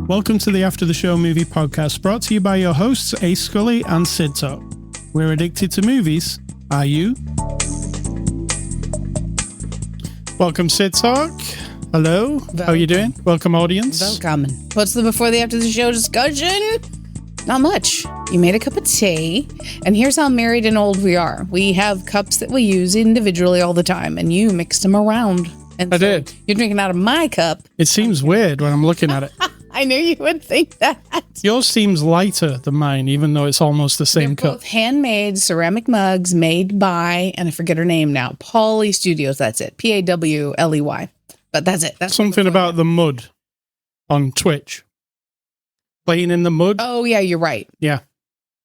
Welcome to the After the Show movie podcast, brought to you by your hosts, Ace Scully and Sid Talk. We're addicted to movies. Are you? Welcome, Sid Talk. Hello. How are you doing? Welcome, audience. Welcome. What's the before the after the show discussion? Not much. You made a cup of tea, and here's how married and old we are. We have cups that we use individually all the time, and you mixed them around. And I did. You're drinking out of my cup. It seems weird when I'm looking at it. I knew you would think that. Yours seems lighter than mine, even though it's almost the same They're cup. both handmade ceramic mugs made by, and I forget her name now, Pauly Studios. That's it. Pawley. But that's it. That's Something about the mud on Twitch. Playing in the mud. Oh, yeah, you're right. Yeah.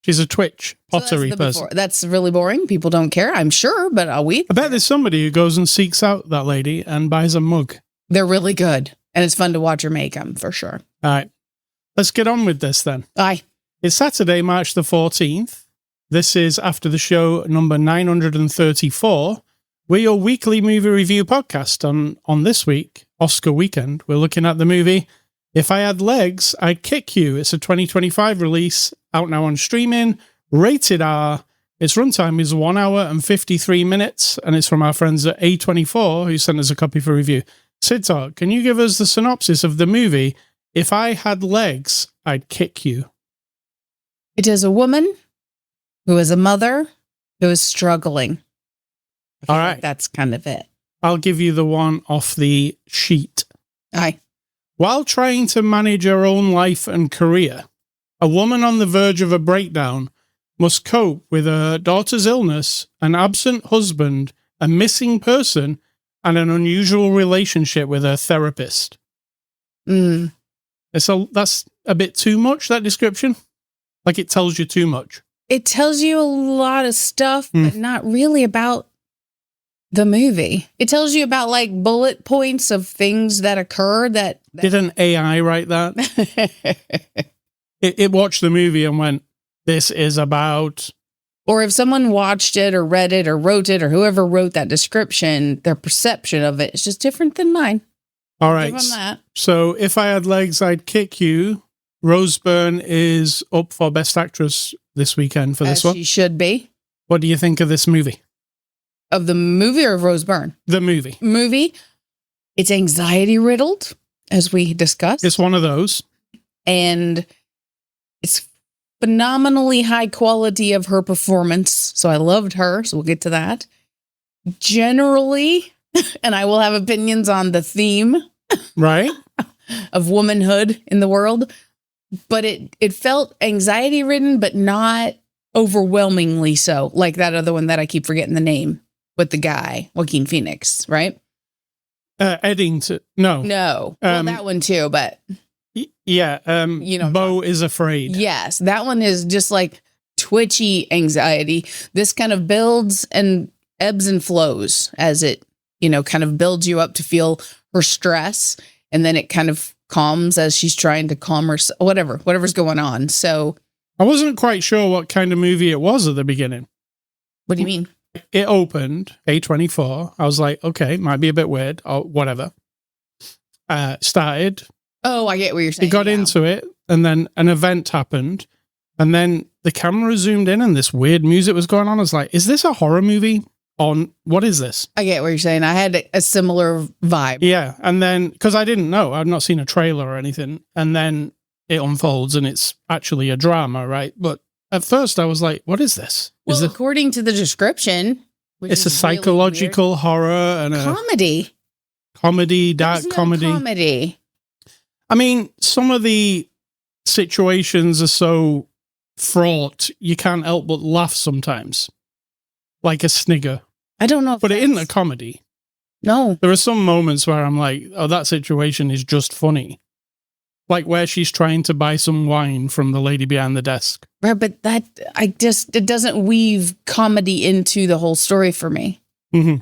She's a Twitch pottery So person. that's really boring. People don't care, I'm sure, but are we? I bet there's somebody who goes and seeks out that lady and buys a mug. They're really good. And it's fun to watch her make them, for sure. All right. Let's get on with this then. Aye. It's Saturday, March the 14th. This is After the Show number 934. We're your weekly movie review podcast. On this week, Oscar weekend, we're looking at the movie If I Had Legs, I'd Kick You. It's a 2025 release, out now on streaming, rated R. Its runtime is 1 hour and 53 minutes, and it's from our friends at A24, who sent us a copy for review. Sid Talk, can you give us the synopsis of the movie If I Had Legs, I'd Kick You? It is a woman who is a mother who is struggling. All right. That's kind of it. I'll give you the one off the sheet. Aye. While trying to manage her own life and career, a woman on the verge of a breakdown must cope with her daughter's illness, an absent husband, a missing person, and an unusual relationship with her therapist. That's a bit too much, that description. Like it tells you too much. It tells you a lot of stuff, but not really about the movie. It tells you about like bullet points of things that occur that Did an AI write that? It watched the movie and went, this is about... Or if someone watched it or read it or wrote it or whoever wrote that description, their perception of it is just different than mine. All right. Give them that. So If I Had Legs, I'd Kick You. Rose Byrne is up for Best Actress this weekend for this As one. she should be. What do you think of this movie? Of the movie or of Rose Byrne? The movie. Movie. It's anxiety riddled, as we discussed. It's one of those. And it's phenomenally high quality of her performance. So I loved her. So we'll get to that. Generally, and I will have opinions on the theme Right? of womanhood in the world, but it felt anxiety ridden, but not overwhelmingly so, like that other one that I keep forgetting the name with the guy, Joaquin Phoenix, right? Eddington. No. No. Well, that one too, but Yeah. Beau is Afraid. yes, that one is just like twitchy anxiety. This kind of builds and ebbs and flows as it, kind of builds you up to feel her stress. And then it kind of calms as she's trying to calm herself, whatever's going on. So I wasn't quite sure what kind of movie it was at the beginning. what do you mean? It opened, A24. I was like, okay, might be a bit weird or whatever. Started. Oh, I get what you're saying. He got now. into it, and then an event happened, and then the camera zoomed in, and this weird music was going on. I was like, is this a horror movie? What is this? I get what you're saying. I had a similar vibe. Yeah, and then, because I didn't know, I'd not seen a trailer or anything, and then it unfolds, and it's actually a drama, right? But at first, I was like, what is this? Well, according to the description, It's a psychological horror and a comedy, dark There's no comedy. comedy. I mean, some of the situations are so fraught, you can't help but laugh sometimes. Like a snigger. I don't know. But it isn't a comedy. No. There are some moments where I'm like, oh, that situation is just funny. Like where she's trying to buy some wine from the lady behind the desk. Right, but it doesn't weave comedy into the whole story for me. Mm-hmm.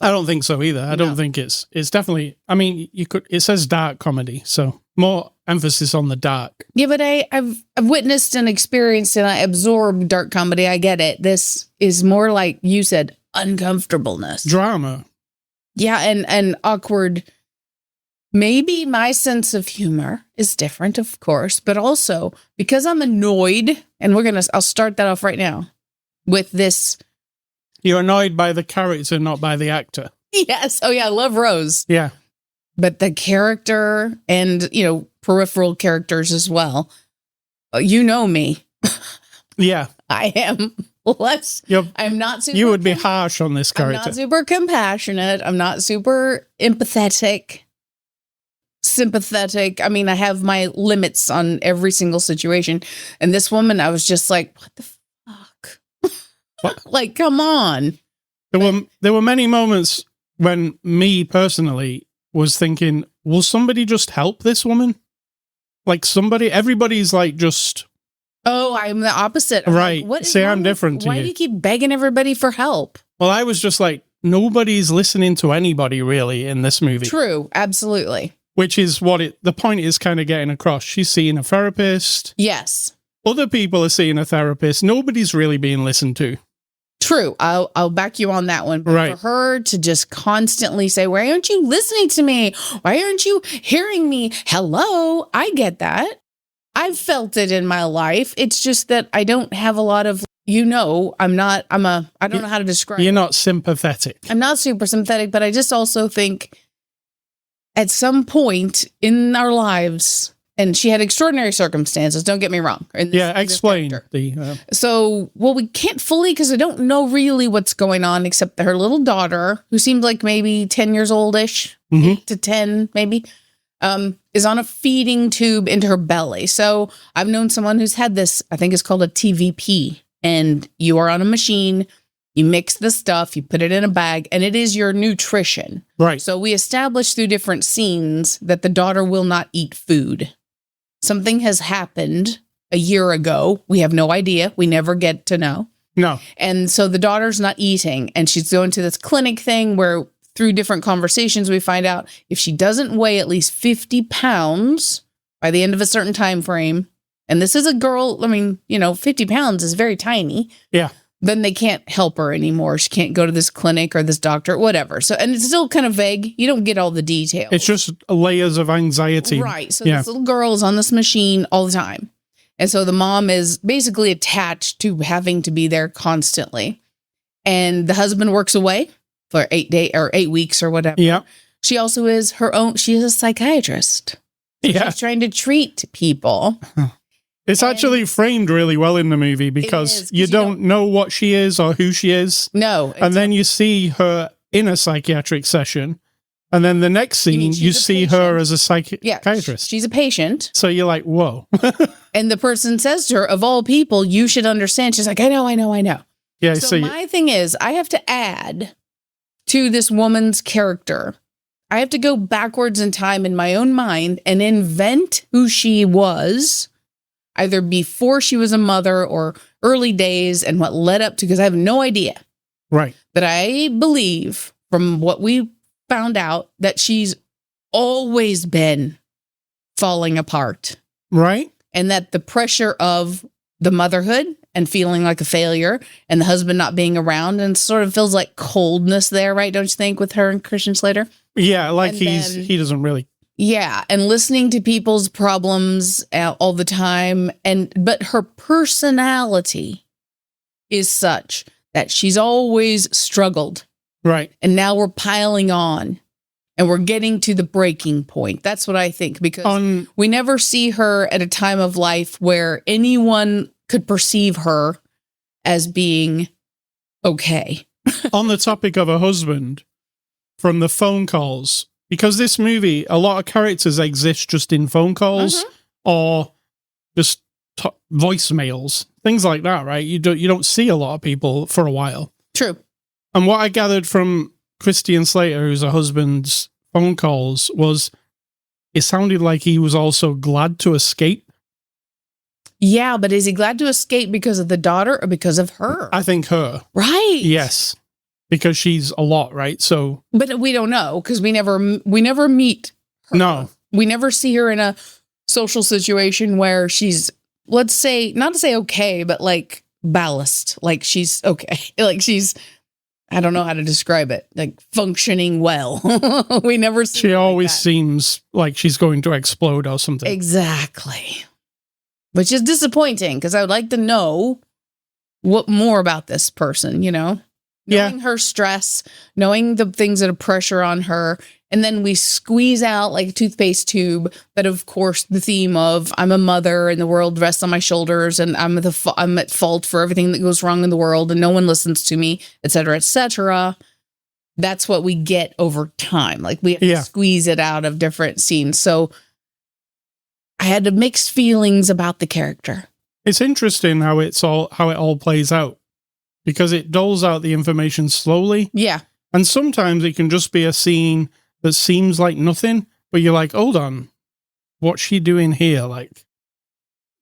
I don't think so either. I don't think it's definitely, I mean, it says dark comedy, so more emphasis on the dark. Yeah, but I've witnessed and experienced and I absorbed dark comedy. I get it. This is more like you said, uncomfortableness. Drama. Yeah, and awkward maybe my sense of humor is different, of course, but also because I'm annoyed, and I'll start that off right now with this. You're annoyed by the character, not by the actor. Yes. Oh yeah. I love Rose. Yeah. But the character and, peripheral characters as well. You know me. Yeah. I am less. I'm not super. You would be harsh on this character. I'm not super compassionate. I'm not super sympathetic. I mean, I have my limits on every single situation. And this woman, I was just like, what the fuck? What? Like, come on. There were many moments when me personally was thinking, will somebody just help this woman? Like everybody's like just... Oh, I'm the opposite. Right. Like, See, I'm different to you. Why do you keep begging everybody for help? Well, I was just like, nobody's listening to anybody really in this movie. True. Absolutely. Which is what the point is kind of getting across. She's seeing a therapist. Yes. Other people are seeing a therapist. Nobody's really being listened to. True. I'll back you on that one. But right. For her to just constantly say, why aren't you listening to me? Why aren't you hearing me? Hello. I get that. I've felt it in my life. It's just that I don't have a lot of, I don't know how to describe You're not sympathetic. I'm not super sympathetic, but I just also think at some point in our lives, and she had extraordinary circumstances, don't get me wrong. Explain. We can't fully, because I don't know really what's going on, except that her little daughter, who seemed like maybe 10 years oldish, 8 to 10 maybe, is on a feeding tube into her belly. So I've known someone who's had this, I think it's called a TVP, and you are on a machine, you mix the stuff, you put it in a bag, and it is your nutrition. Right. So we established through different scenes that the daughter will not eat food. Something has happened a year ago. We have no idea. We never get to know. No. And so the daughter's not eating, and she's going to this clinic thing where through different conversations, we find out if she doesn't weigh at least 50 pounds by the end of a certain time frame, and this is a girl, 50 pounds is very tiny. Yeah. Then they can't help her anymore. She can't go to this clinic or this doctor, whatever. So, and it's still kind of vague. You don't get all the details. It's just layers of anxiety. Right. So this little girl is on this machine all the time. And so the mom is basically attached to having to be there constantly. And the husband works away for 8 days or 8 weeks or whatever. Yeah. She also is she's a psychiatrist. Yeah. She's trying to treat people. It's actually framed really well in the movie because you don't know what she is or who she is. No. And then you see her in a psychiatric session. And then the next scene, you see her as a psychiatrist. Yeah, she's a patient. So you're like, whoa. And the person says to her, of all people, you should understand. She's like, I know. Yeah. So my thing is, I have to add to this woman's character. I have to go backwards in time in my own mind and invent who she was, either before she was a mother or early days and what led up to, because I have no idea. Right. But I believe from what we found out that she's always been falling apart. Right. And that the pressure of the motherhood and feeling like a failure and the husband not being around and sort of feels like coldness there, right? Don't you think, with her and Christian Slater? Yeah, like he doesn't really. Yeah, and listening to people's problems all the time, but her personality is such that she's always struggled. Right. And now we're piling on and we're getting to the breaking point. That's what I think, because we never see her at a time of life where anyone could perceive her as being okay. On the topic of a husband, from the phone calls, because this movie, a lot of characters exist just in phone calls or just voicemails, things like that, right? You don't see a lot of people for a while. True. And what I gathered from Christian Slater, who's a husband's phone calls, was it sounded like he was also glad to escape. Yeah, but is he glad to escape because of the daughter or because of her? I think her. Right. Yes. Because she's a lot, right? So, but we don't know because we never meet her. No. We never see her in a social situation where she's, let's say, not to say okay, but like ballast, like she's okay. Like she's, I don't know how to describe it, like functioning well. We never see She it always like that. seems like she's going to explode or something. Exactly. Which is disappointing because I would like to know what more about this person, you know? Yeah. Knowing her stress, knowing the things that are pressure on her. And then we squeeze out like a toothpaste tube. But of course, the theme of I'm a mother and the world rests on my shoulders and I'm at fault for everything that goes wrong in the world and no one listens to me, et cetera, et cetera. That's what we get over time. Like we have to squeeze it out of different scenes. So I had mixed feelings about the character. It's interesting how it all plays out, because it doles out the information slowly. Yeah. And sometimes it can just be a scene that seems like nothing, but you're like, hold on, what's she doing here? Like,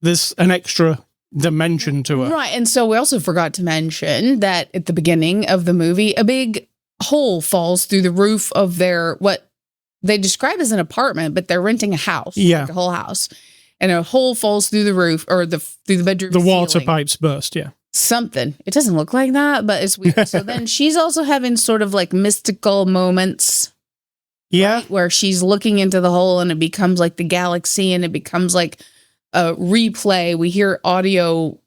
there's an extra dimension to her. Right. And so we also forgot to mention that at the beginning of the movie, a big hole falls through the roof of what they describe as an apartment, but they're renting a house. Yeah. Like a whole house. And a hole falls through the roof or through the bedroom. The water ceiling. pipes burst. Yeah. Something. It doesn't look like that, but it's weird. So then she's also having sort of like mystical moments. Yeah. Right, where she's looking into the hole and it becomes like the galaxy and it becomes like a replay. We hear audio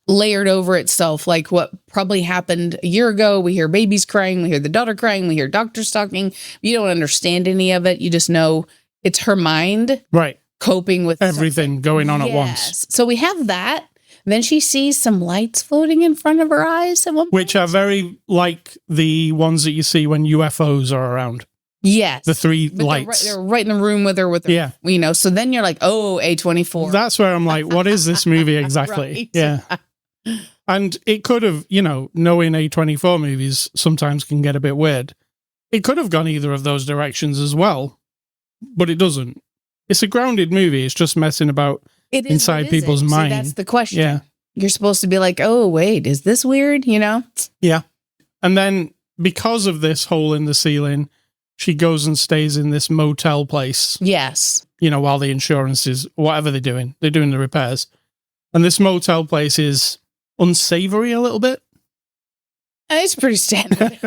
layered over itself, like what probably happened a year ago. We hear babies crying. We hear the daughter crying. We hear doctors talking. You don't understand any of it. You just know it's her mind. Right. Coping with everything going on at once. So we have that. Then she sees some lights floating in front of her eyes at one point. Which are very like the ones that you see when UFOs are around. Yes. The three lights. They're right in the room with her. Yeah. You know, so then you're like, oh, A24. That's where I'm like, what is this movie exactly? Right. Yeah. And it could have, knowing A24 movies sometimes can get a bit weird. It could have gone either of those directions as well, but it doesn't. It's a grounded movie. It's just messing about inside people's mind. That's the question. Yeah. You're supposed to be like, oh, wait, is this weird? Yeah. And then because of this hole in the ceiling, she goes and stays in this motel place. Yes. While the insurance is, whatever they're doing the repairs. And this motel place is unsavory a little bit. It's pretty standard.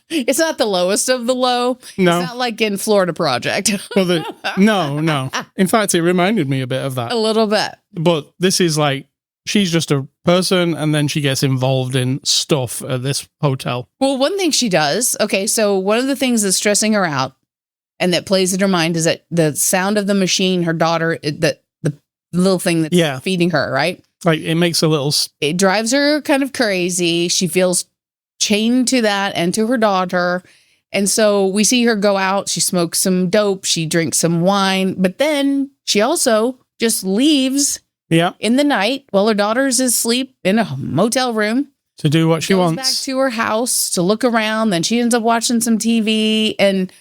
It's not the lowest of the low. No. It's not like in Florida Project. Well, no. In fact, it reminded me a bit of that. A little bit. But this is like, she's just a person and then she gets involved in stuff at this hotel. Well, one thing she does, okay, so one of the things that's stressing her out and that plays in her mind is that the sound of the machine, her daughter, the little thing that's feeding her, right? Like it makes a little... It drives her kind of crazy. She feels chained to that and to her daughter. And so we see her go out. She smokes some dope. She drinks some wine. But then she also just leaves in the night while her daughter's asleep in a motel room. To do what she wants. Back to her house to look around. Then she ends up watching some TV. And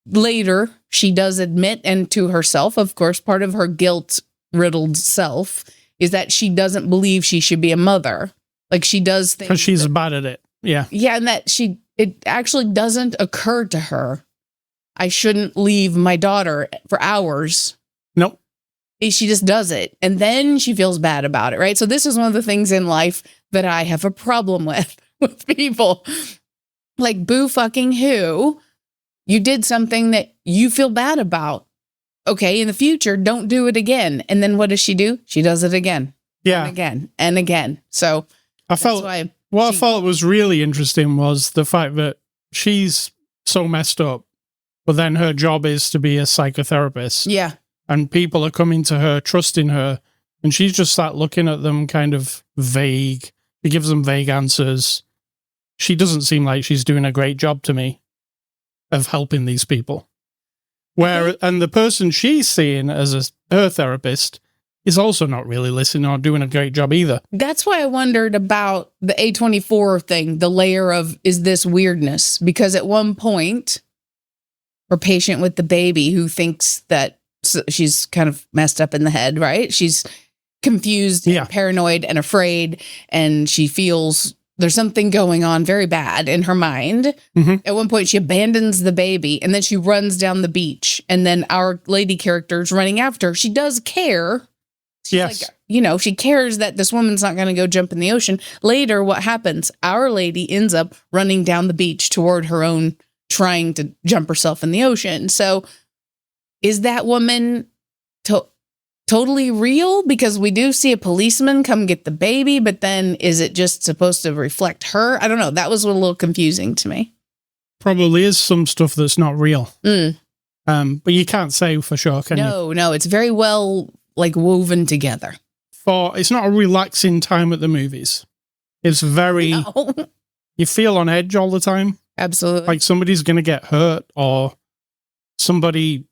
later she does admit, and to herself, of course, part of her guilt-riddled self is that she doesn't believe she should be a mother. Like she does things. Because she's bad at it. Yeah. Yeah. And that it actually doesn't occur to her. I shouldn't leave my daughter for hours. Nope. She just does it. And then she feels bad about it. Right. So this is one of the things in life that I have a problem with people. Like boo fucking who. You did something that you feel bad about. Okay, in the future, don't do it again. And then what does she do? She does it again. Yeah. And again and again. So I thought was really interesting was the fact that she's so messed up, but then her job is to be a psychotherapist. Yeah. And people are coming to her, trusting her, and she's just sat looking at them kind of vague. She gives them vague answers. She doesn't seem like she's doing a great job to me of helping these people. And the person she's seeing as her therapist is also not really listening or doing a great job either. That's why I wondered about the A24 thing, the layer of, is this weirdness? Because at one point, we're patient with the baby who thinks that she's kind of messed up in the head, right? She's confused, and paranoid and afraid, and she feels there's something going on very bad in her mind. Mm-hmm. At one point, she abandons the baby, and then she runs down the beach, and then our lady character is running after her. She does care, She's yes. like, you know, she cares that this woman's not going to go jump in the ocean. Later, what happens? Our lady ends up running down the beach toward her own, trying to jump herself in the ocean. So is that woman totally real? Because we do see a policeman come get the baby, but then is it just supposed to reflect her? I don't know. That was a little confusing to me. Probably is some stuff that's not real. Mm. But you can't say for sure, can you? No. It's very well like woven together. It's not a relaxing time at the movies. It's very, No. you feel on edge all the time. Absolutely. Like somebody's going to get hurt or somebody,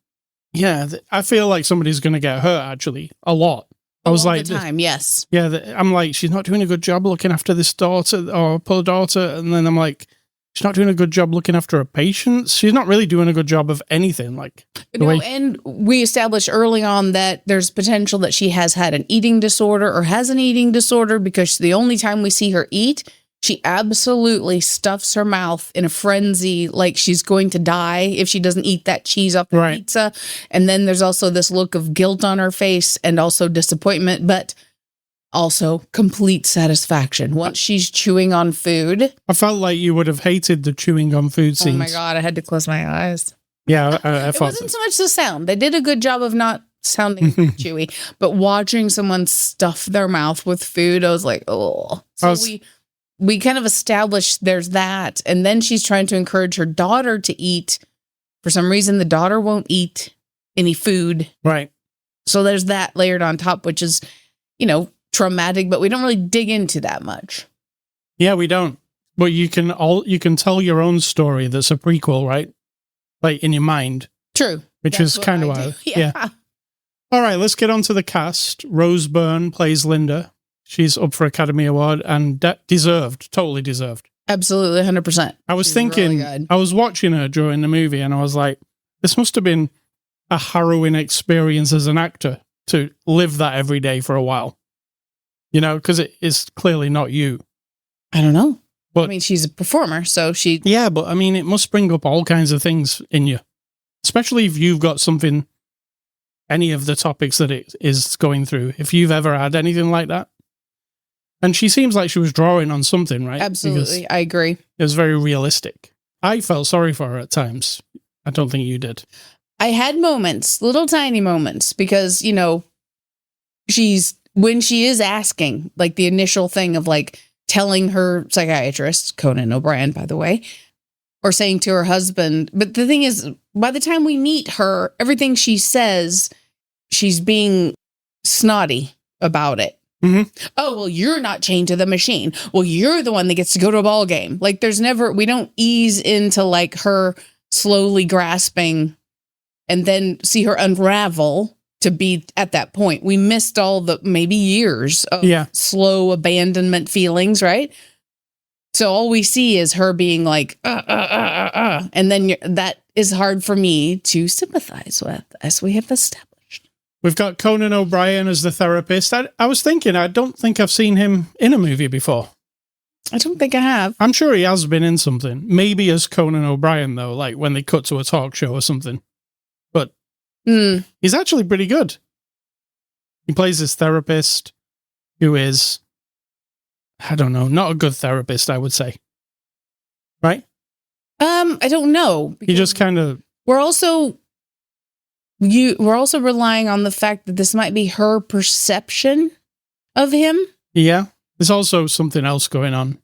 I feel like somebody's going to get hurt actually a lot. I was like, the time, yes. Yeah, I'm like, she's not doing a good job looking after this daughter or poor daughter. And then I'm like, she's not doing a good job looking after her patients. She's not really doing a good job of anything. Like, and we established early on that there's potential that she has had an eating disorder or has an eating disorder, because the only time we see her eat, she absolutely stuffs her mouth in a frenzy, like she's going to die if she doesn't eat that cheese off the pizza. And then there's also this look of guilt on her face and also disappointment, but also complete satisfaction once she's chewing on food. I felt like you would have hated the chewing on food scenes. Oh my God, I had to close my eyes. Yeah, I it wasn't so much the sound. They did a good job of not sounding chewy, but watching someone stuff their mouth with food, I was like, oh. So we kind of established there's that. And then she's trying to encourage her daughter to eat. For some reason, the daughter won't eat any food. Right. So there's that layered on top, which is, you know, traumatic, but we don't really dig into that much. Yeah, we don't. But you can tell your own story that's a prequel, right? Like in your mind. True. Which is kind of why. Yeah. All right, let's get on to the cast. Rose Byrne plays Linda. She's up for Academy Award and deserved, totally deserved. Absolutely, 100%. I was thinking, really I was watching her during the movie and I was like, this must have been a harrowing experience as an actor to live that every day for a while. You know, because it is clearly not you. I don't know. But, I mean, she's a performer, so she... Yeah, but I mean, it must bring up all kinds of things in you. Especially if you've got something, any of the topics that it is going through. If you've ever had anything like that. And she seems like she was drawing on something, right? Absolutely, I agree. It was very realistic. I felt sorry for her at times. I don't think you did. I had moments, little tiny moments, because, you know, when she is asking, like the initial thing of like telling her psychiatrist, Conan O'Brien, by the way, or saying to her husband. But the thing is, by the time we meet her, everything she says, she's being snotty about it. Mm-hmm. Oh, well, you're not chained to the machine. Well, you're the one that gets to go to a ball game. Like we don't ease into like her slowly grasping and then see her unravel to be at that point. We missed all the maybe years of slow abandonment feelings, right? So all we see is her being like, and then that is hard for me to sympathize with, as we have established. We've got Conan O'Brien as the therapist. I was thinking, I don't think I've seen him in a movie before. I don't think I have. I'm sure he has been in something. Maybe as Conan O'Brien, though, like when they cut to a talk show or something. But he's actually pretty good. He plays this therapist who is, I don't know, not a good therapist, I would say. Right? I don't know. He just kind of... We're also relying on the fact that this might be her perception of him. Yeah. There's also something else going on.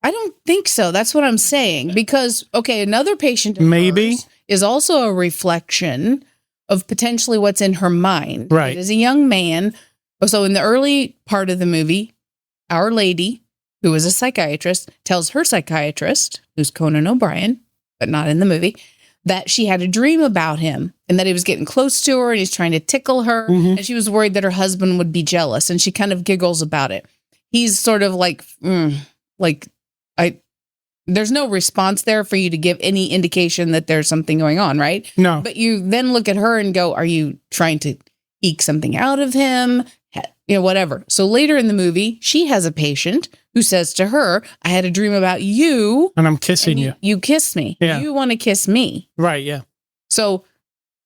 I don't think so. That's what I'm saying. Because, okay, another patient of maybe hers is also a reflection of potentially what's in her mind. Right. As a young man. So in the early part of the movie, Our Lady, who is a psychiatrist, tells her psychiatrist, who's Conan O'Brien, but not in the movie, that she had a dream about him and that he was getting close to her and he's trying to tickle her. Mm-hmm. And she was worried that her husband would be jealous. And she kind of giggles about it. He's sort of like, there's no response there for you to give any indication that there's something going on, right? No. But you then look at her and go, are you trying to eke something out of him? You know, whatever. So later in the movie, she has a patient who says to her, I had a dream about you. And I'm kissing you. You kissed me. Yeah. You want to kiss me. Right, yeah. So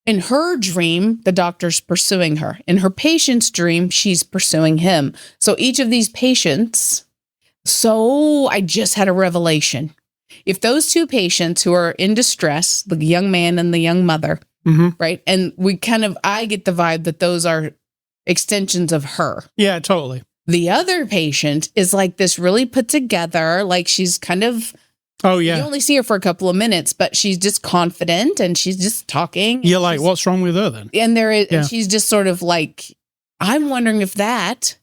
In her dream, the doctor's pursuing her. In her patient's dream, she's pursuing him. So each of these patients, so I just had a revelation. If those two patients who are in distress, the young man and the young mother, right? And I get the vibe that those are extensions of her. Yeah, totally. The other patient is like this really put together, like she's kind of, oh yeah, you only see her for a couple of minutes, but she's just confident and she's just talking. You're like, what's wrong with her then? And and she's just sort of like, I'm wondering if that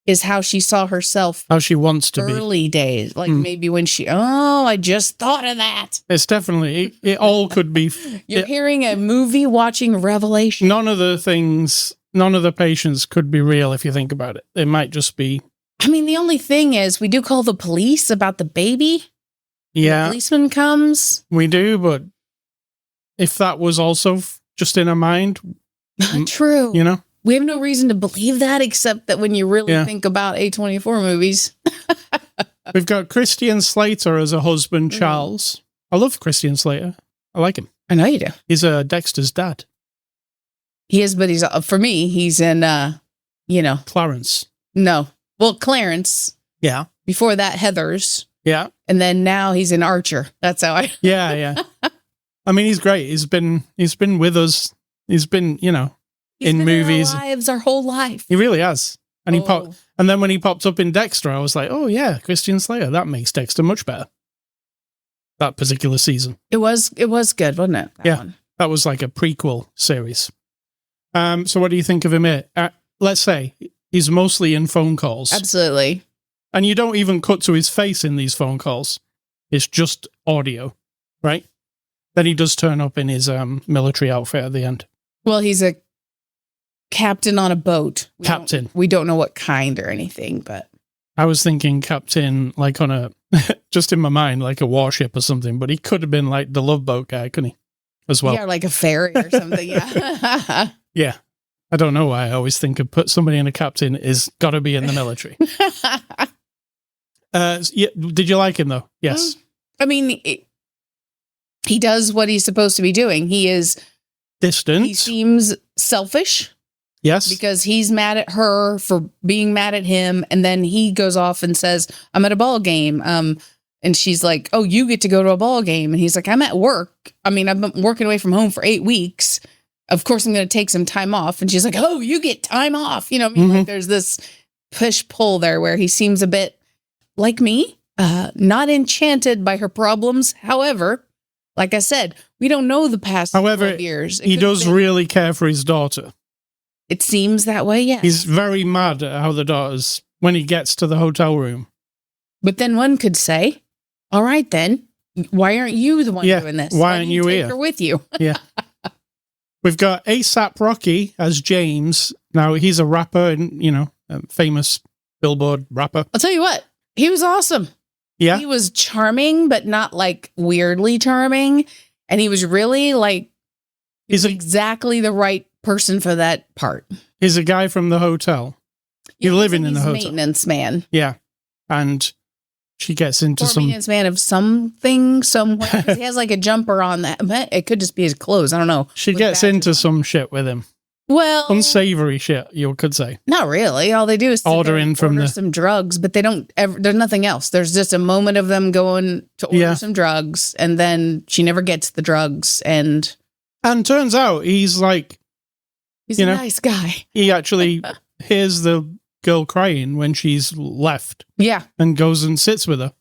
is how she saw herself. How she wants to be. Early days. Like maybe when I just thought of that. It's definitely, it all could be. You're hearing a movie watching revelation. None of the patients could be real if you think about it. It might just be. I mean, the only thing is we do call the police about the baby. Yeah. The policeman comes. We do, but if that was also just in her mind. Not true. You know? We have no reason to believe that except that when you really think about A24 movies. We've got Christian Slater as a husband, Charles. I love Christian Slater. I like him. I know you do. He's Dexter's dad. He is, but he's, for me, he's in, Clarence. No. Well, Clarence. Yeah. Before that, Heathers. Yeah. And then now he's in Archer. That's how I. Yeah. I mean, he's great. He's been with us. He's been, He's in been movies. In our lives our whole life. He really has. And and then when he popped up in Dexter, I was like, oh yeah, Christian Slater. That makes Dexter much better. That particular season. It was good, wasn't it? That was like a prequel series. So what do you think of him here? Let's say he's mostly in phone calls. Absolutely. And you don't even cut to his face in these phone calls. It's just audio, right? Then he does turn up in his military outfit at the end. Well, he's a captain on a boat. We don't know what kind or anything, but I was thinking captain like on a just in my mind like a warship or something, but he could have been like the Love Boat guy, couldn't he? As well. Yeah, like a ferry or something. Yeah. Yeah. I don't know why I always think of put somebody in a captain is got to be in the military. Did you like him though? Yes. I mean, he does what he's supposed to be doing. He is distant. He seems selfish. Yes. Because he's mad at her for being mad at him. And then he goes off and says, I'm at a ball game. And she's like, oh, you get to go to a ball game. And he's like, I'm at work. I mean, I've been working away from home for 8 weeks. Of course, I'm going to take some time off. And she's like, oh, you get time off. You know what I mean? Like there's this push pull there where he seems a bit like me, not enchanted by her problems. However, like I said, we don't know the past 12 years. He does really care for his daughter. It seems that way, yeah. He's very mad at how the daughter's, when he gets to the hotel room. But then one could say, all right, then, why aren't you the one doing this? Why aren't you take here? Her with you. Yeah. We've got A$AP Rocky as James. Now, he's a rapper and, a famous Billboard rapper. I'll tell you what, he was awesome. Yeah. He was charming, but not like weirdly charming. And he was really like, he's exactly the right person for that part. He's a guy from the hotel. You're living in the hotel. Maintenance man. Yeah. And she gets into some maintenance man of something somewhere. He has like a jumper on that. It could just be his clothes. I don't know. She gets into some shit with him. Well, unsavory shit, you could say. Not really. All they do is order some drugs, but they don't ever. There's nothing else. There's just a moment of them going to order some drugs, and then she never gets the drugs. And turns out he's a nice guy. He actually hears the girl crying when she's left. Yeah, and goes and sits with her.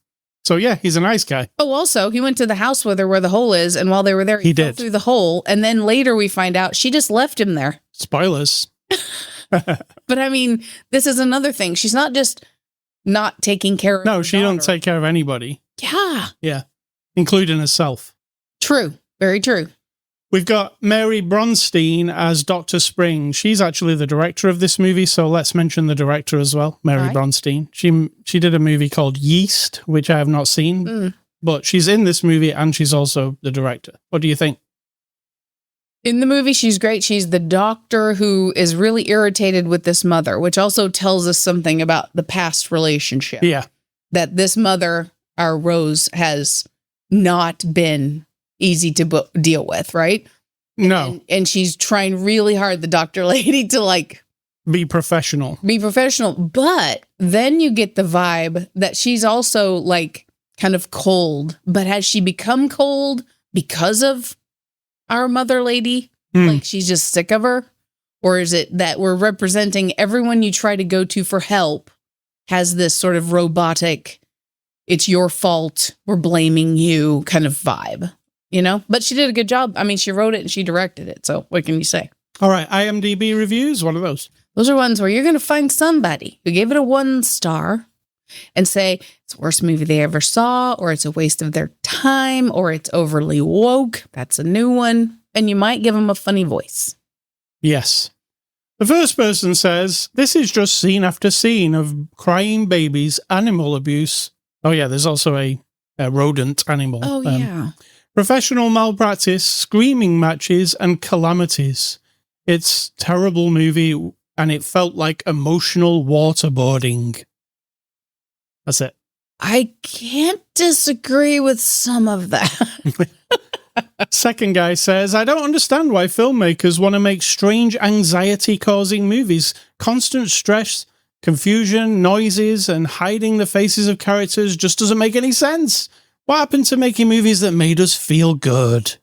So yeah, he's a nice guy. Oh, also, he went to the house with her where the hole is, and while they were there, he fell through the hole. And then later we find out she just left him there. Spoilers. But I mean, this is another thing. She's not just not taking care of her she don't take care of anybody. Yeah. Yeah. Including herself. True. Very true. We've got Mary Bronstein as Dr. Spring. She's actually the director of this movie, so let's mention the director as well, Mary Bronstein. She did a movie called Yeast, which I have not seen, but she's in this movie and she's also the director. What do you think? In the movie, she's great. She's the doctor who is really irritated with this mother, which also tells us something about the past relationship. Yeah. That this mother, our Rose, has not been easy to deal with, right? No. And she's trying really hard, the doctor lady, to like be professional. But then you get the vibe that she's also like kind of cold. But has she become cold because of our mother lady? Like she's just sick of her? Or is it that we're representing everyone you try to go to for help has this sort of robotic, it's your fault, we're blaming you kind of vibe, you know? But she did a good job. I mean, she wrote it and she directed it. So what can you say? All right. IMDb reviews. What are those? Those are ones where you're going to find somebody who gave it a 1 star and say it's the worst movie they ever saw, or it's a waste of their time, or it's overly woke. That's a new one. And you might give them a funny voice. Yes. The first person says, this is just scene after scene of crying babies, animal abuse. Oh, yeah, there's also a rodent animal. Oh, yeah. Professional malpractice, screaming matches, and calamities. It's a terrible movie, and it felt like emotional waterboarding. That's it. I can't disagree with some of that. Second guy says, I don't understand why filmmakers want to make strange anxiety-causing movies. Constant stress, confusion, noises, and hiding the faces of characters just doesn't make any sense. What happened to making movies that made us feel good?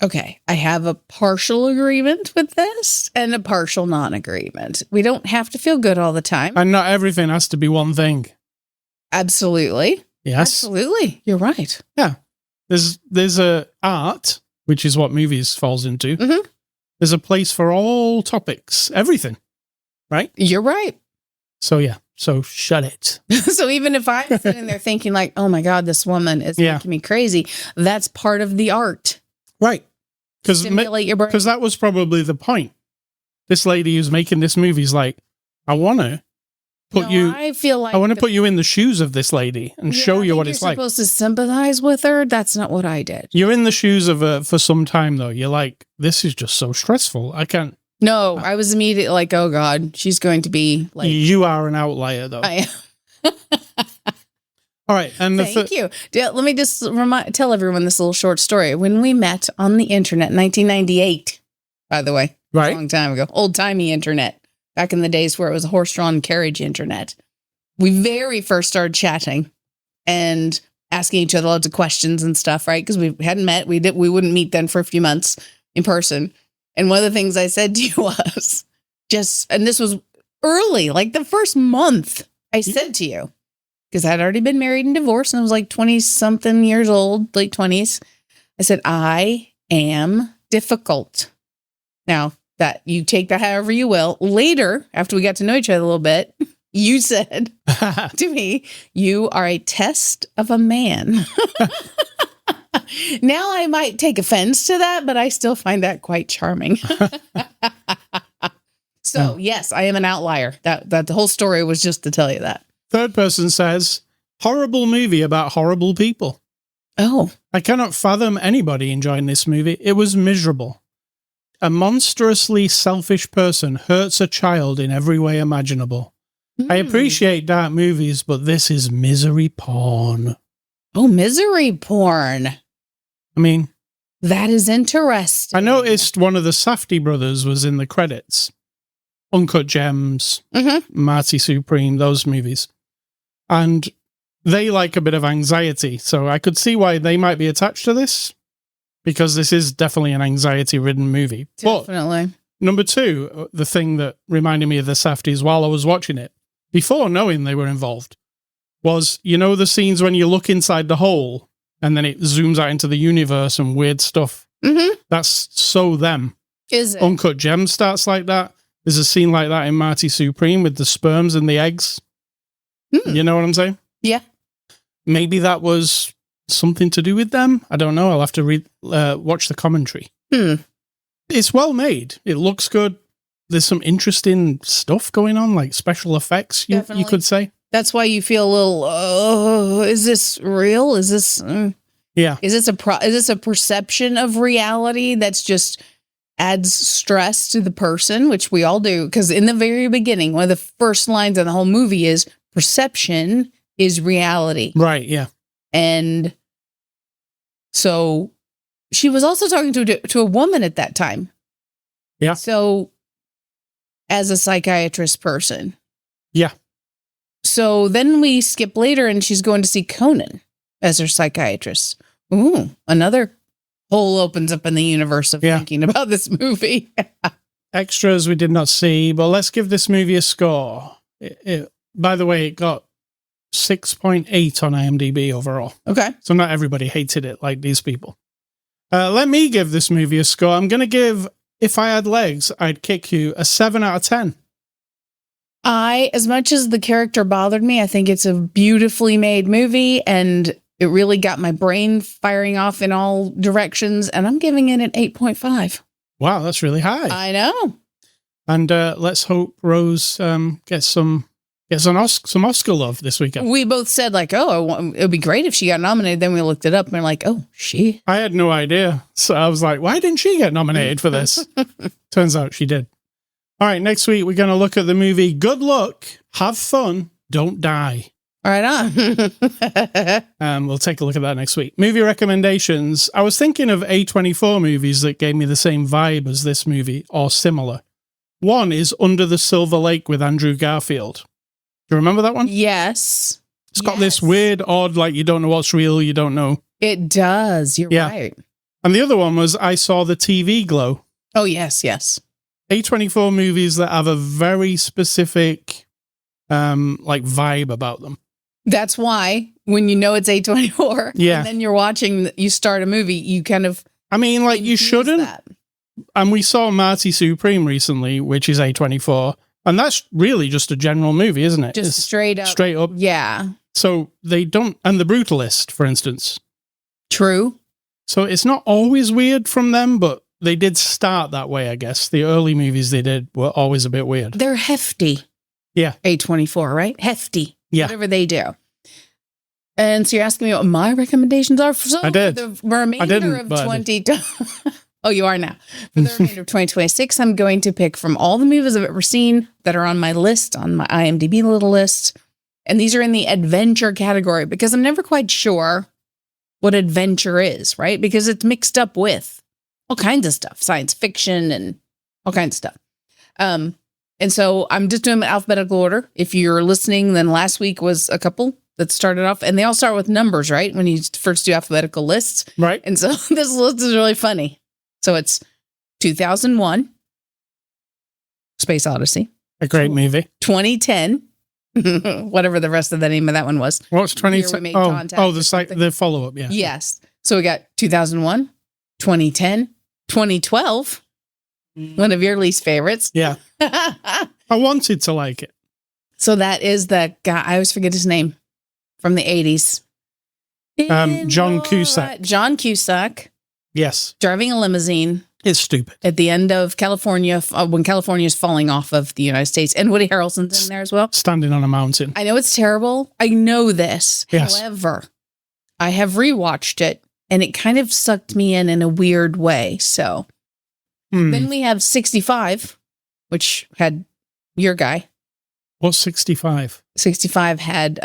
Okay, I have a partial agreement with this and a partial non-agreement. We don't have to feel good all the time. And not everything has to be one thing. Absolutely. Yes. Absolutely. You're right. Yeah. There's a art, which is what movies falls into. Mm-hmm. There's a place for all topics, everything, right? You're right. So yeah, so shut it. So even if I'm sitting there thinking like, oh my God, this woman is making me crazy, that's part of the art. Right. Stimulate your brain. Because that was probably the point. This lady who's making this movie is like, I want to put I want to put you in the shoes of this lady and show you what it's like. You're supposed to sympathize with her. That's not what I did. You're in the shoes of her for some time, though. You're like, this is just so stressful. I can't. No, I was immediately like, oh God, she's going to be like. You are an outlier, though. I am. All right. And Thank you. Let me just tell everyone this little short story. When we met on the internet in 1998, by the way, a long time ago, old timey internet. Back in the days where it was a horse-drawn carriage internet. We very first started chatting and asking each other lots of questions and stuff, right? Because we hadn't met. We wouldn't meet then for a few months in person. And one of the things I said to you was and this was early, like the first month I said to you, because I'd already been married and divorced and I was like 20-something years old, late 20s. I said, I am difficult. Now, that you take that however you will. Later, after we got to know each other a little bit, you said to me, you are a test of a man. Now I might take offense to that, but I still find that quite charming. So, yes, I am an outlier. That the whole story was just to tell you that. Third person says, horrible movie about horrible people. Oh. I cannot fathom anybody enjoying this movie. It was miserable. A monstrously selfish person hurts a child in every way imaginable. I appreciate dark movies, but this is misery porn. Oh, misery porn. I mean... That is interesting. I noticed one of the Safdie brothers was in the credits. Uncut Gems, Marty Supreme, those movies. And they like a bit of anxiety, so I could see why they might be attached to this. Because this is definitely an anxiety-ridden movie. Definitely. But number two, the thing that reminded me of the Safdies while I was watching it, before knowing they were involved, was, you know, the scenes when you look inside the hole and then it zooms out into the universe and weird stuff. Mm-hmm. That's so them. Is it? Uncut Gems starts like that. There's a scene like that in Marty Supreme with the sperms and the eggs. You know what I'm saying? Yeah. Maybe that was something to do with them. I don't know. I'll have to watch the commentary. It's well made. It looks good. There's some interesting stuff going on, like special effects, you could say. That's why you feel a little, is this real? Is this, yeah. Is this a perception of reality that's just adds stress to the person, which we all do? Because in the very beginning, one of the first lines in the whole movie is perception is reality. Right, yeah. And so she was also talking to a woman at that time. Yeah. So as a psychiatrist person. Yeah. So then we skip later and she's going to see Conan as her psychiatrist. Ooh, another hole opens up in the universe of thinking about this movie. Extras we did not see, but let's give this movie a score. By the way, it got 6.8 on IMDb overall. Okay. So not everybody hated it like these people. Let me give this movie a score. I'm going to give If I Had Legs, I'd Kick You a 7 out of 10. As much as the character bothered me, I think it's a beautifully made movie and it really got my brain firing off in all directions. And I'm giving it an 8.5. Wow, that's really high. I know. And let's hope Rose gets some Oscar love this weekend. We both said like, it would be great if she got nominated. Then we looked it up and we're like, oh, she? I had no idea. So I was like, why didn't she get nominated for this? Turns out she did. All right, next week we're going to look at the movie Good Luck, Have Fun, Don't Die. Right on. We'll take a look at that next week. Movie recommendations. I was thinking of A24 movies that gave me the same vibe as this movie, or similar. One is Under the Silver Lake with Andrew Garfield. Do you remember that one? Yes. It's got this weird, odd, like you don't know what's real, you don't know. It does. You're right. And the other one was I Saw the TV Glow. Oh, yes, yes. A24 movies that have a very specific vibe about them. That's why when you know it's A24 and then you're watching, you start a movie, you kind of... I mean, like, you shouldn't. That. And we saw Marty Supreme recently, which is A24. And that's really just a general movie, isn't it? Just straight up. Straight up. Yeah. So they don't... And The Brutalist, for instance. True. So it's not always weird from them, but they did start that way, I guess. The early movies they did were always a bit weird. They're hefty. Yeah. A24, right? Hefty. Yeah. Whatever they do. And so you're asking me what my recommendations are? I did. For the remainder of 20... Oh, you are now. For the remainder of 2026, I'm going to pick from all the movies I've ever seen that are on my list, on my IMDb little list. And these are in the adventure category because I'm never quite sure what adventure is, right? Because it's mixed up with all kinds of stuff, science fiction and all kinds of stuff. And so I'm just doing them in alphabetical order. If you're listening, then last week was a couple that started off, and they all start with numbers, right? When you first do alphabetical lists. Right. And so this list is really funny. So it's 2001, Space Odyssey. A great movie. 2010, whatever the rest of the name of that one was. What's 2010? The follow-up, yeah. Yes. So we got 2001, 2010, 2012, one of your least favorites. Yeah. I wanted to like it. So that is the guy, I always forget his name, from the 80s. John Cusack. John Cusack. Yes. Driving a limousine. It's stupid. At the end of California, when California is falling off of the United States. And Woody Harrelson's in there as well. Standing on a mountain. I know it's terrible. I know this. Yes. However, I have rewatched it, and it kind of sucked me in a weird way. So then we have 65, which had your guy. What's 65? 65 had...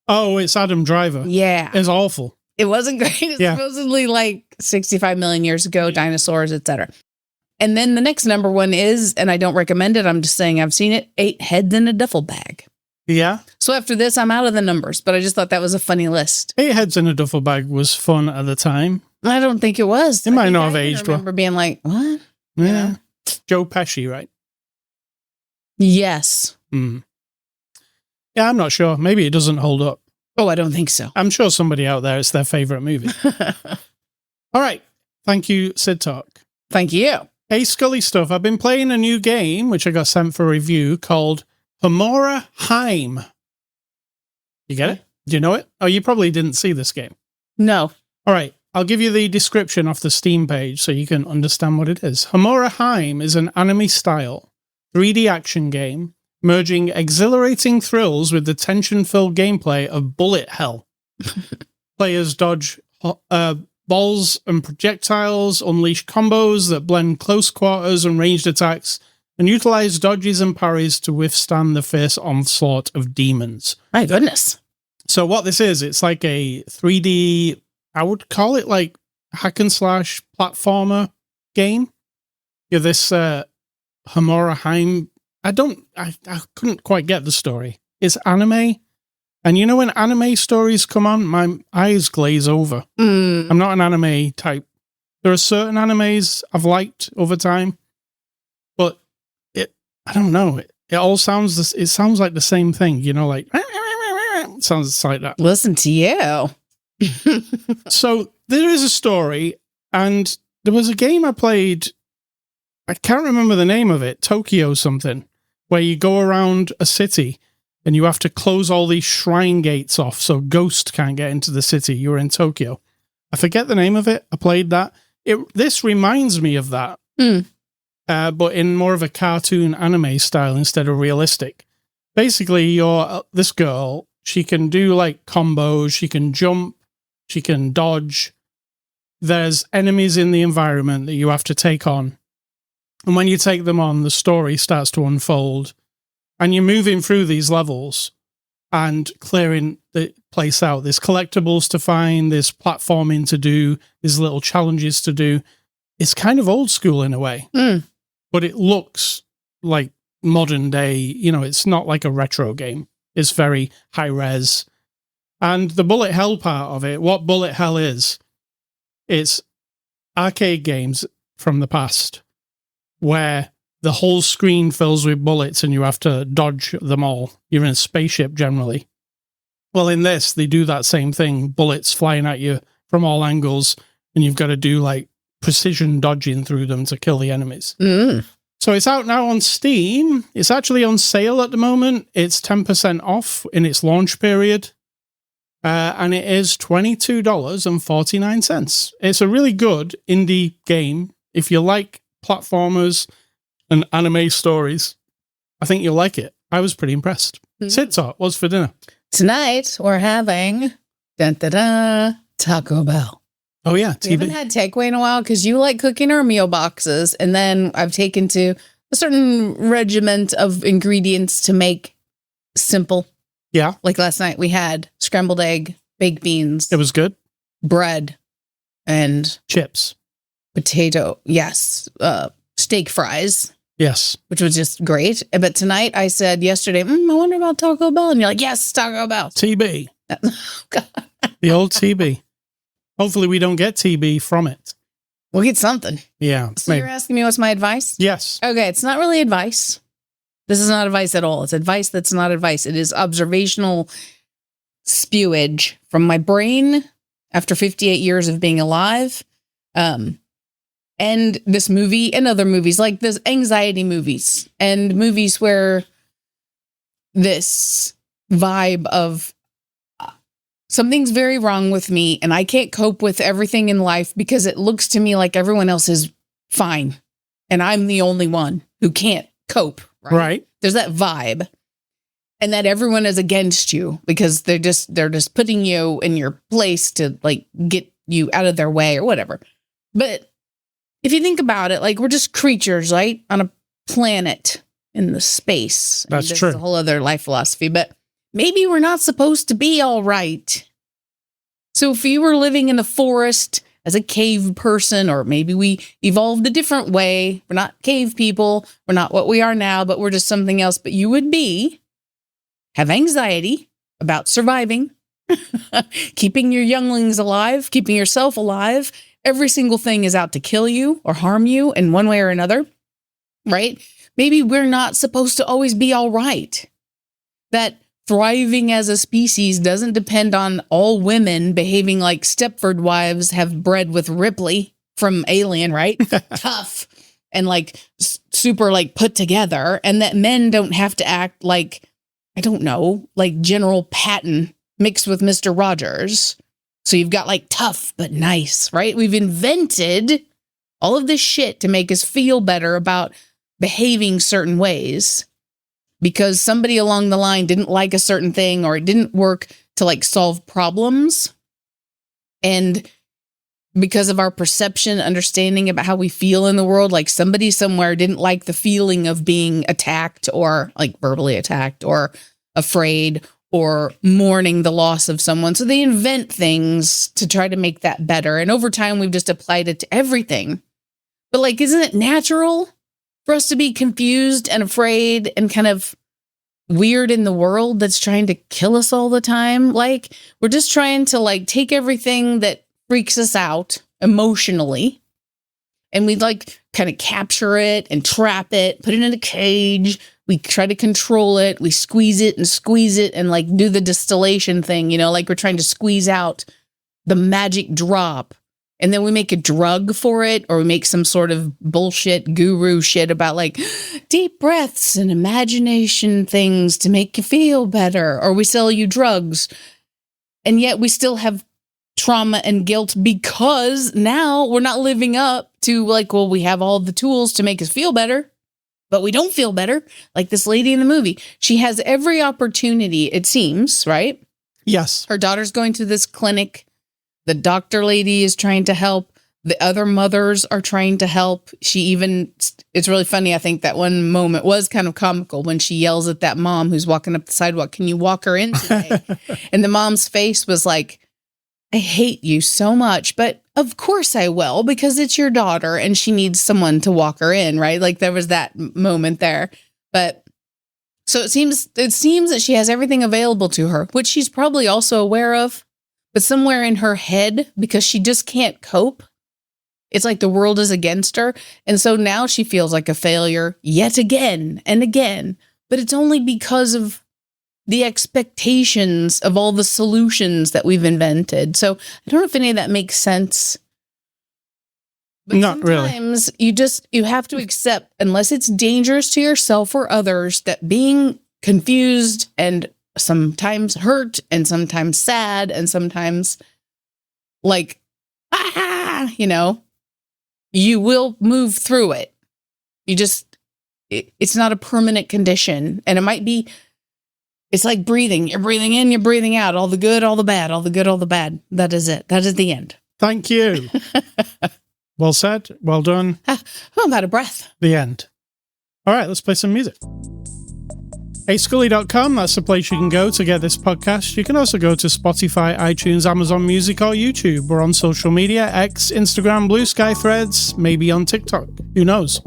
Oh, it's Adam Driver. Yeah. It's awful. It wasn't great. It's supposedly like 65 million years ago, dinosaurs, etc. And then the next number one is, and I don't recommend it, I'm just saying I've seen it, 8 heads in a duffel bag. Yeah. So after this, I'm out of the numbers, but I just thought that was a funny list. 8 heads in a duffel bag was fun at the time. I don't think it was. It might not have aged well. I remember being like, what? Yeah. Joe Pesci, right? Yes. Yeah, I'm not sure. Maybe it doesn't hold up. Oh, I don't think so. I'm sure somebody out there, it's their favorite movie. All right. Thank you, Sid Talk. Thank you. Hey, Scully Stuff. I've been playing a new game, which I got sent for review, called Homura Hime. You get it? Do you know it? Oh, you probably didn't see this game. No. All right. I'll give you the description off the Steam page so you can understand what it is. Homura Hime is an anime-style 3D action game merging exhilarating thrills with the tension-filled gameplay of bullet hell. Players dodge balls and projectiles, unleash combos that blend close quarters and ranged attacks, and utilize dodges and parries to withstand the fierce onslaught of demons. My goodness. So what this is, it's like a 3D, I would call it like hack and slash platformer game. Yeah, this Homura Hime. I couldn't quite get the story. It's anime. And you know when anime stories come on, my eyes glaze over. I'm not an anime type. There are certain animes I've liked over time, but I don't know. It all sounds like the same thing, you know, like it sounds like that. Listen to you. So there is a story, and there was a game I played. I can't remember the name of it, Tokyo something, where you go around a city and you have to close all these shrine gates off so ghosts can't get into the city. You're in Tokyo. I forget the name of it. I played that. This reminds me of that, but in more of a cartoon anime style instead of realistic. Basically, this girl, she can do like combos, she can jump, she can dodge. There's enemies in the environment that you have to take on. And when you take them on, the story starts to unfold. And you're moving through these levels and clearing the place out. There's collectibles to find, there's platforming to do, there's little challenges to do. It's kind of old school in a way, but it looks like modern day. You know, it's not like a retro game. It's very high res. And the bullet hell part of it, what bullet hell is, it's arcade games from the past where the whole screen fills with bullets and you have to dodge them all. You're in a spaceship generally. Well, in this, they do that same thing. Bullets flying at you from all angles, and you've got to do like precision dodging through them to kill the enemies. So it's out now on Steam. It's actually on sale at the moment. It's 10% off in its launch period. And it is $22.49. It's a really good indie game. If you like platformers and anime stories, I think you'll like it. I was pretty impressed. Sit Talk, what's for dinner? Tonight, we're having Taco Bell. Oh, yeah. We haven't had takeaway in a while because you like cooking our meal boxes. And then I've taken to a certain regiment of ingredients to make simple. Yeah. Like last night, we had scrambled egg, baked beans. It was good. Bread and chips. Potato. Yes. Steak fries. Yes. Which was just great. But tonight I said yesterday, I wonder about Taco Bell. And you're like, yes, Taco Bell. TB. The old TB. Hopefully we don't get TB from it. We'll get something. Yeah. So maybe. You're asking me what's my advice? Yes. Okay. It's not really advice. This is not advice at all. It's advice that's not advice. It is observational spewage from my brain after 58 years of being alive. And this movie and other movies, like this anxiety movies and movies where this vibe of something's very wrong with me and I can't cope with everything in life because it looks to me like everyone else is fine and I'm the only one who can't cope. Right. There's that vibe, and that everyone is against you because they're just putting you in your place to like get you out of their way or whatever. But if you think about it, like we're just creatures, right? On a planet in the space. That's true. It's a whole other life philosophy, but maybe we're not supposed to be all right. So if you were living in the forest as a cave person, or maybe we evolved a different way, we're not cave people, we're not what we are now, but we're just something else, but you would have anxiety about surviving, keeping your younglings alive, keeping yourself alive. Every single thing is out to kill you or harm you in one way or another, right? Maybe we're not supposed to always be all right. That thriving as a species doesn't depend on all women behaving like Stepford wives have bred with Ripley from Alien, right? Tough and like super like put together, and that men don't have to act like, I don't know, like General Patton mixed with Mr. Rogers. So you've got like tough but nice, right? We've invented all of this shit to make us feel better about behaving certain ways because somebody along the line didn't like a certain thing or it didn't work to like solve problems. And because of our perception, understanding about how we feel in the world, like somebody somewhere didn't like the feeling of being attacked or like verbally attacked or afraid or mourning the loss of someone. So they invent things to try to make that better. And over time, we've just applied it to everything. But like, isn't it natural for us to be confused and afraid and kind of weird in the world that's trying to kill us all the time? Like, we're just trying to like take everything that freaks us out emotionally, and we like kind of capture it and trap it, put it in a cage. We try to control it. We squeeze it and like do the distillation thing, like we're trying to squeeze out the magic drop. And then we make a drug for it, or we make some sort of bullshit guru shit about like deep breaths and imagination things to make you feel better. Or we sell you drugs. And yet we still have trauma and guilt because now we're not living up to like, well, we have all the tools to make us feel better, but we don't feel better. Like this lady in the movie, she has every opportunity, it seems, right? Yes. Her daughter's going to this clinic. The doctor lady is trying to help. The other mothers are trying to help. It's really funny. I think that one moment was kind of comical when she yells at that mom who's walking up the sidewalk, "Can you walk her in today?" And the mom's face was like, "I hate you so much, but of course I will, because it's your daughter and she needs someone to walk her in," right? Like there was that moment there. But so it seems that she has everything available to her, which she's probably also aware of, but somewhere in her head, because she just can't cope, it's like the world is against her. And so now she feels like a failure yet again and again, but it's only because of the expectations of all the solutions that we've invented. So I don't know if any of that makes sense. But not really. Sometimes you have to accept, unless it's dangerous to yourself or others, that being confused and sometimes hurt and sometimes sad and sometimes like, you will move through it. It's not a permanent condition. And it might be, it's like breathing. You're breathing in, you're breathing out. All the good, all the bad, all the good, all the bad. That is it. That is the end. Thank you. Well said. Well done. I'm out of breath. The end. All right, let's play some music. ascully.com, that's the place you can go to get this podcast. You can also go to Spotify, iTunes, Amazon Music, or YouTube. We're on social media, X, Instagram, Blue Sky, Threads, maybe on TikTok. Who knows?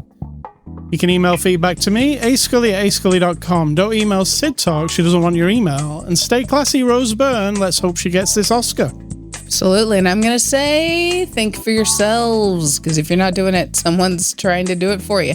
You can email feedback to me, ascully@ascully.com. Don't email Sid Talk, she doesn't want your email. And stay classy, Rose Byrne. Let's hope she gets this Oscar. Absolutely. And I'm going to say, think for yourselves, because if you're not doing it, someone's trying to do it for you.